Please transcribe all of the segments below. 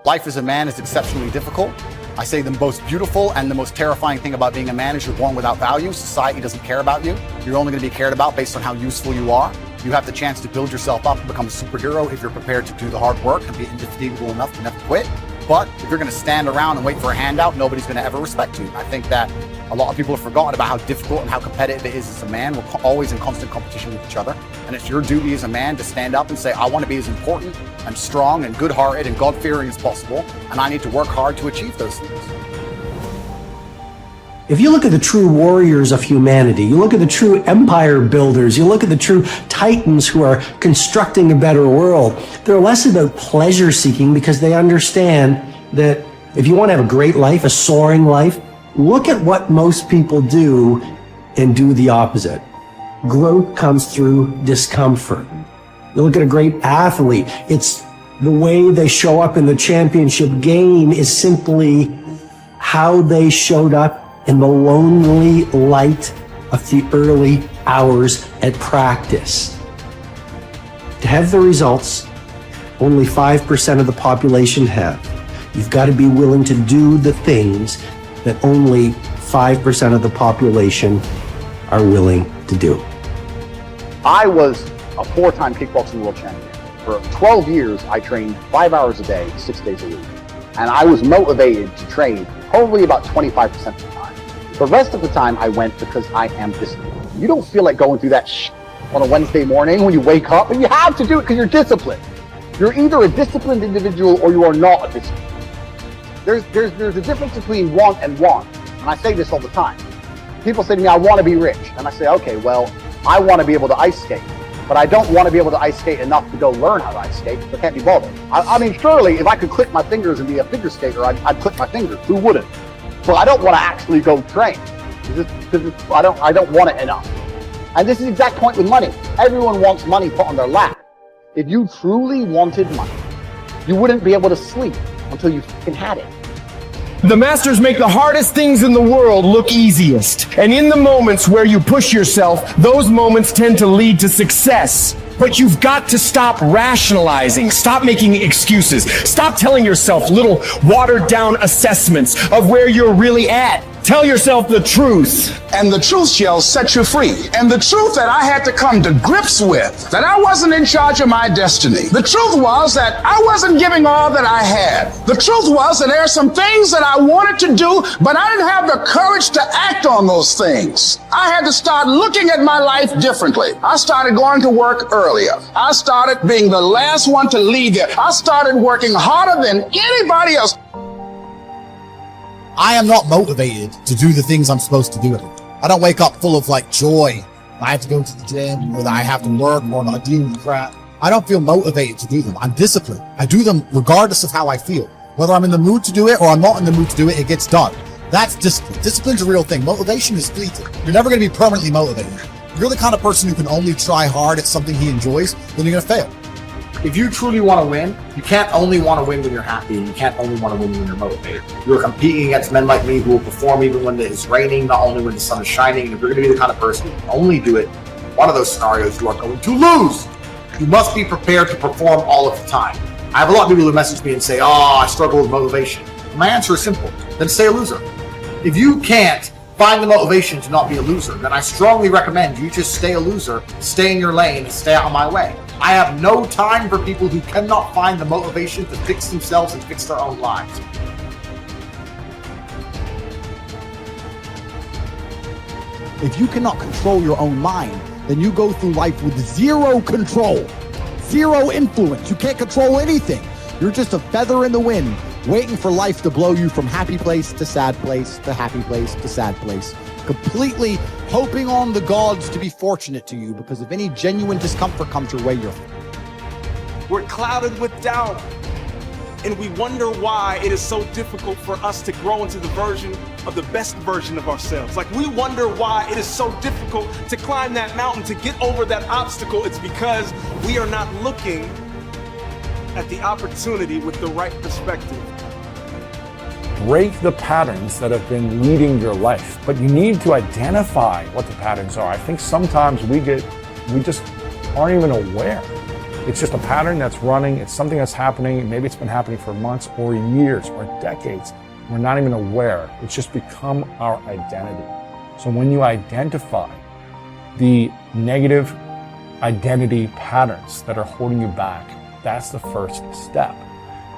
Life as a man is exceptionally difficult. I say the most beautiful and the most terrifying thing about being a man is you're born without value. Society doesn't care about you. You're only going to be cared about based on how useful you are. You have the chance to build yourself up and become a superhero if you're prepared to do the hard work and be indefatigable enough to never quit. But if you're going to stand around and wait for a handout, nobody's going to ever respect you. I think that a lot of people have forgotten about how difficult and how competitive it is as a man. We're always in constant competition with each other. And it's your duty as a man to stand up and say, I want to be as important and strong and good-hearted and God-fearing as possible. And I need to work hard to achieve those things. If you look at the true warriors of humanity, you look at the true empire builders, you look at the true titans who are constructing a better world, they're less about pleasure seeking because they understand that if you want to have a great life, a soaring life, look at what most people do and do the opposite. Growth comes through discomfort. You look at a great athlete, it's the way they show up in the championship game is simply how they showed up in the lonely light of the early hours at practice. To have the results only 5% of the population have. You've got to be willing to do the things that only 5% of the population are willing to do. I was a 4-time kickboxing world champion. For 12 years, I trained 5 hours a day, 6 days a week. And I was motivated to train probably about 25% of the time. The rest of the time I went because I am disciplined. You don't feel like going through that on a Wednesday morning when you wake up, and you have to do it because you're disciplined. You're either a disciplined individual or you are not a disciplined. There's a difference between want and want. And I say this all the time. People say to me, I want to be rich. And I say, okay, well, I want to be able to ice skate. But I don't want to be able to ice skate enough to go learn how to ice skate. I can't be bothered. I mean, surely if I could click my fingers and be a figure skater, I'd click my fingers. Who wouldn't? But I don't want to actually go train. Because I don't want it enough. And this is the exact point with money. Everyone wants money put on their lap. If you truly wanted money, you wouldn't be able to sleep until you fucking had it. The masters make the hardest things in the world look easiest. And in the moments where you push yourself, those moments tend to lead to success. But you've got to stop rationalizing, stop making excuses, stop telling yourself little watered down assessments of where you're really at. Tell yourself the truth. And the truth shall set you free. And the truth that I had to come to grips with, that I wasn't in charge of my destiny. The truth was that I wasn't giving all that I had. The truth was that there are some things that I wanted to do, but I didn't have the courage to act on those things. I had to start looking at my life differently. I started going to work earlier. I started being the last one to leave there. I started working harder than anybody else. I am not motivated to do the things I'm supposed to do. I don't wake up full of joy. I have to go to the gym, or I have to work, or I deal with crap. I don't feel motivated to do them. I'm disciplined. I do them regardless of how I feel. Whether I'm in the mood to do it or I'm not in the mood to do it, it gets done. That's discipline. Discipline's a real thing. Motivation is fleeting. You're never going to be permanently motivated. If you're the kind of person who can only try hard at something he enjoys, then you're going to fail. If you truly want to win, you can't only want to win when you're happy, and you can't only want to win when you're motivated. You're competing against men like me who will perform even when it's raining, not only when the sun is shining. And if you're going to be the kind of person who can only do it in one of those scenarios, you are going to lose. You must be prepared to perform all of the time. I have a lot of people who message me and say, I struggle with motivation. My answer is simple. Then stay a loser. If you can't find the motivation to not be a loser, then I strongly recommend you just stay a loser, stay in your lane, and stay out of my way. I have no time for people who cannot find the motivation to fix themselves and fix their own lives. If you cannot control your own mind, then you go through life with zero control, zero influence. You can't control anything. You're just a feather in the wind, waiting for life to blow you from happy place to sad place to happy place to sad place, completely hoping on the gods to be fortunate to you, because if any genuine discomfort comes your way, we're clouded with doubt, and we wonder why it is so difficult for us to grow into the version of the best version of ourselves. We wonder why it is so difficult to climb that mountain, to get over that obstacle. It's because we are not looking at the opportunity with the right perspective. Break the patterns that have been leading your life, but you need to identify what the patterns are. I think sometimes we just aren't even aware. It's just a pattern that's running. It's something that's happening. Maybe it's been happening for months or years or decades. We're not even aware. It's just become our identity. So when you identify the negative identity patterns that are holding you back, that's the first step.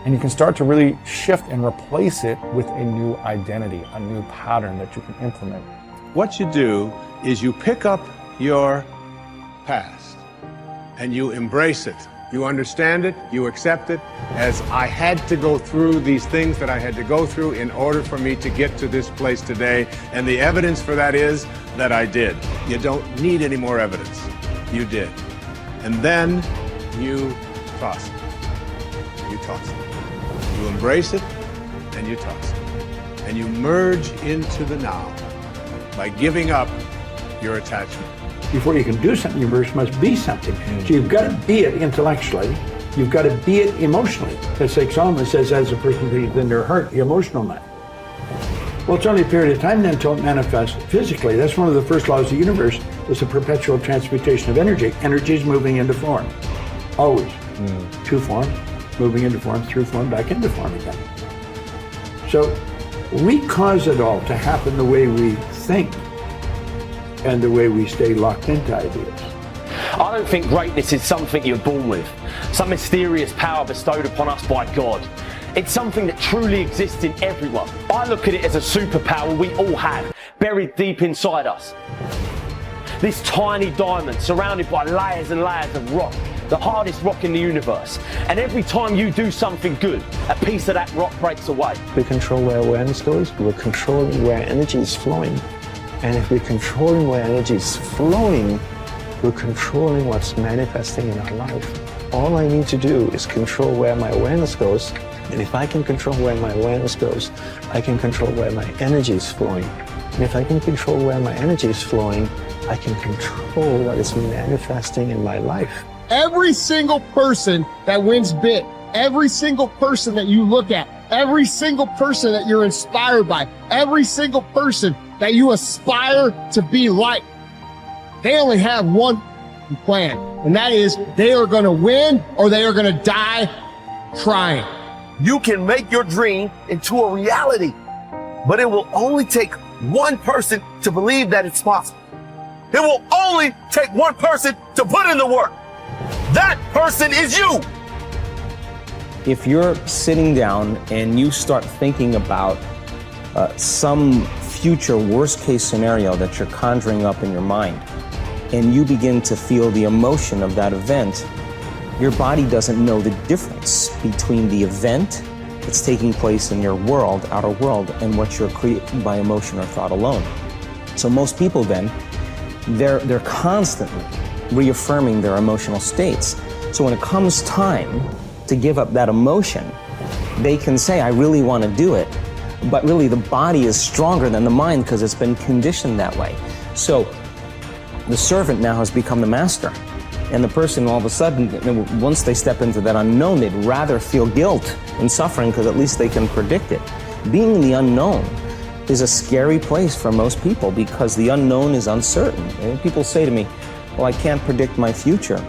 And you can start to really shift and replace it with a new identity, a new pattern that you can implement. What you do is you pick up your past and you embrace it. You understand it, you accept it, as I had to go through these things that I had to go through in order for me to get to this place today. And the evidence for that is that I did. You don't need any more evidence. You did. And then you toss it. You toss it. You embrace it and you toss it. And you merge into the now by giving up your attachment. Before you can do something, you first must be something. So you've got to be it intellectually. You've got to be it emotionally. That's like Solomon says, as a person believes in their heart, the emotional man. Well, it's only a period of time then until it manifests physically. That's one of the first laws of the universe, is the perpetual transmutation of energy. Energy is moving into form, always. To form, moving into form, through form, back into form again. So we cause it all to happen the way we think and the way we stay locked into ideas. I don't think greatness is something you're born with, some mysterious power bestowed upon us by God. It's something that truly exists in everyone. I look at it as a superpower we all have, buried deep inside us. This tiny diamond surrounded by layers and layers of rock, the hardest rock in the universe. And every time you do something good, a piece of that rock breaks away. We control where awareness goes, we're controlling where energy is flowing. And if we're controlling where energy is flowing, we're controlling what's manifesting in our life. All I need to do is control where my awareness goes. And if I can control where my awareness goes, I can control where my energy is flowing. And if I can control where my energy is flowing, I can control what is manifesting in my life. Every single person that wins big, every single person that you look at, every single person that you're inspired by, every single person that you aspire to be like, they only have one plan, and that is they are going to win or they are going to die trying. You can make your dream into a reality, but it will only take one person to believe that it's possible. It will only take one person to put in the work. That person is you. If you're sitting down and you start thinking about some future worst case scenario that you're conjuring up in your mind, and you begin to feel the emotion of that event, your body doesn't know the difference between the event that's taking place in your world, outer world, and what you're creating by emotion or thought alone. So most people then, they're constantly reaffirming their emotional states. So when it comes time to give up that emotion, they can say, I really want to do it. But really the body is stronger than the mind because it's been conditioned that way. So the servant now has become the master. And the person all of a sudden, once they step into that unknown, they'd rather feel guilt and suffering because at least they can predict it. Being in the unknown is a scary place for most people because the unknown is uncertain. And people say to me, well, I can't predict my future.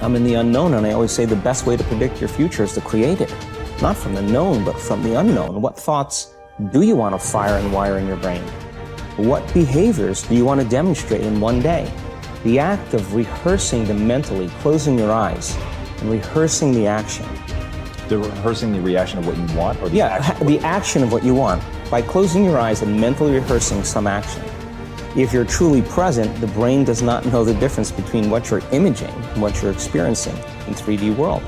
I'm in the unknown, and I always say the best way to predict your future is to create it. Not from the known, but from the unknown. What thoughts do you want to fire and wire in your brain? What behaviors do you want to demonstrate in one day? The act of rehearsing them mentally, closing your eyes, and rehearsing the action. The rehearsing the reaction of what you want? Or the action? The action of what you want. By closing your eyes and mentally rehearsing some action. If you're truly present, the brain does not know the difference between what you're imaging and what you're experiencing in 3D world.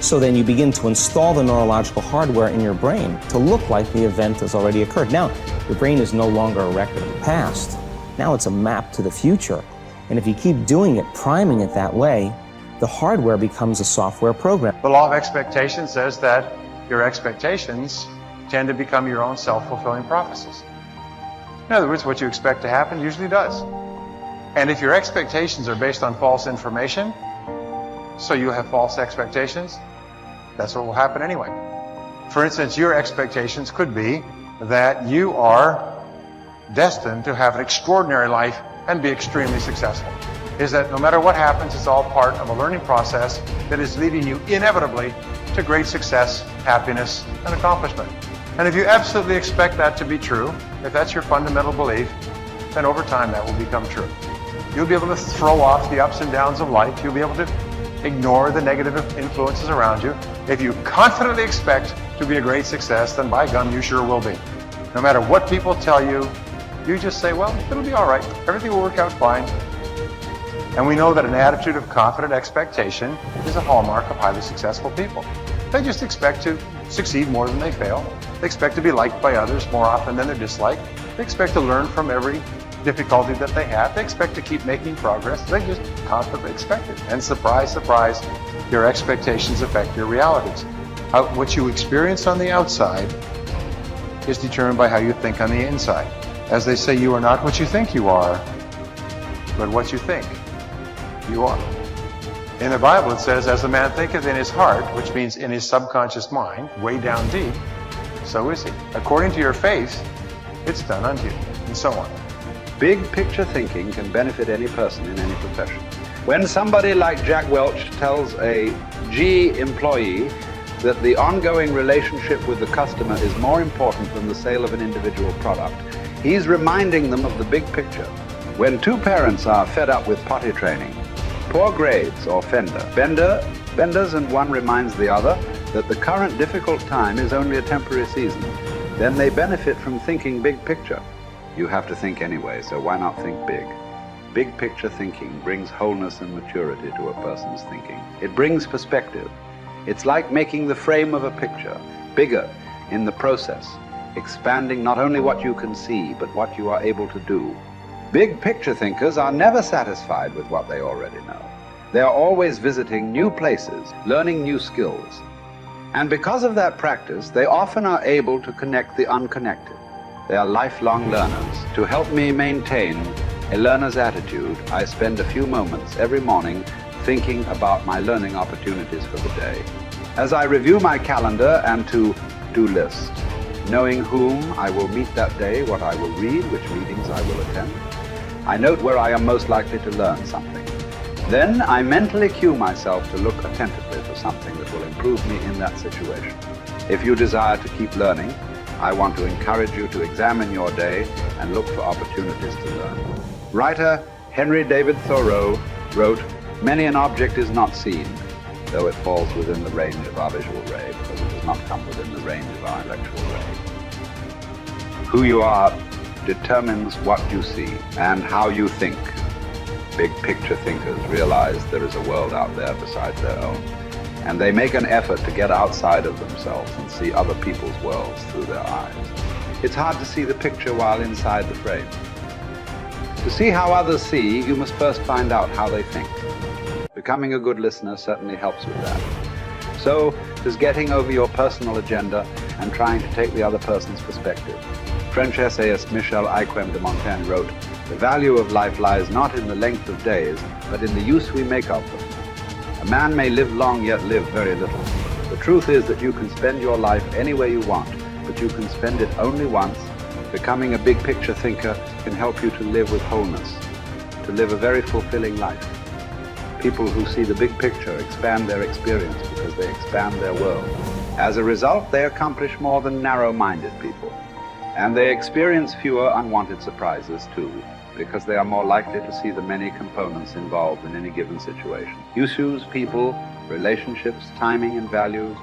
So then you begin to install the neurological hardware in your brain to look like the event has already occurred. Now, your brain is no longer a record of the past. Now it's a map to the future. And if you keep doing it, priming it that way, the hardware becomes a software program. The law of expectation says that your expectations tend to become your own self-fulfilling prophecies. In other words, what you expect to happen usually does. And if your expectations are based on false information, so you have false expectations, that's what will happen anyway. For instance, your expectations could be that you are destined to have an extraordinary life and be extremely successful. is that no matter what happens, it's all part of a learning process that is leading you inevitably to great success, happiness, and accomplishment. And if you absolutely expect that to be true, if that's your fundamental belief, then over time that will become true. You'll be able to throw off the ups and downs of life. You'll be able to ignore the negative influences around you. If you confidently expect to be a great success, then by gum, you sure will be. No matter what people tell you, you just say, well, it'll be all right. Everything will work out fine. And we know that an attitude of confident expectation is a hallmark of highly successful people. They just expect to succeed more than they fail. They expect to be liked by others more often than they're disliked. They expect to learn from every difficulty that they have. They expect to keep making progress. They just confidently expect it. And surprise, surprise, your expectations affect your realities. What you experience on the outside is determined by how you think on the inside. As they say, you are not what you think you are, but what you think you are. In the Bible it says, as a man thinketh in his heart, which means in his subconscious mind, way down deep, so is he. According to your faith, it's done unto you, and so on. Big picture thinking can benefit any person in any profession. When somebody like Jack Welch tells a G employee that the ongoing relationship with the customer is more important than the sale of an individual product, he's reminding them of the big picture. When two parents are fed up with potty training, poor grades or benders, and one reminds the other that the current difficult time is only a temporary season, then they benefit from thinking big picture. You have to think anyway, so why not think big? Big picture thinking brings wholeness and maturity to a person's thinking. It brings perspective. It's like making the frame of a picture bigger in the process, expanding not only what you can see, but what you are able to do. Big picture thinkers are never satisfied with what they already know. They are always visiting new places, learning new skills. And because of that practice, they often are able to connect the unconnected. They are lifelong learners. To help me maintain a learner's attitude, I spend a few moments every morning thinking about my learning opportunities for the day. As I review my calendar and to-do list, knowing whom I will meet that day, what I will read, which meetings I will attend, I note where I am most likely to learn something. Then I mentally cue myself to look attentively for something that will improve me in that situation. If you desire to keep learning, I want to encourage you to examine your day and look for opportunities to learn. Writer Henry David Thoreau wrote, "Many an object is not seen, though it falls within the range of our visual ray, because it does not come within the range of our intellectual ray." Who you are determines what you see and how you think. Big picture thinkers realize there is a world out there besides their own, and they make an effort to get outside of themselves and see other people's worlds through their eyes. It's hard to see the picture while inside the frame. To see how others see, you must first find out how they think. Becoming a good listener certainly helps with that. So does getting over your personal agenda and trying to take the other person's perspective. French essayist Michel Ayquem de Montaigne wrote, "The value of life lies not in the length of days, but in the use we make of them. A man may live long yet live very little. The truth is that you can spend your life any way you want, but you can spend it only once. Becoming a big picture thinker can help you to live with wholeness, to live a very fulfilling life. People who see the big picture expand their experience because they expand their world. As a result, they accomplish more than narrow-minded people. And they experience fewer unwanted surprises too, because they are more likely to see the many components involved in any given situation. Issues, people, relationships, timing, and values.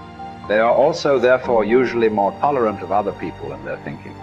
They are also, therefore, usually more tolerant of other people and their thinking.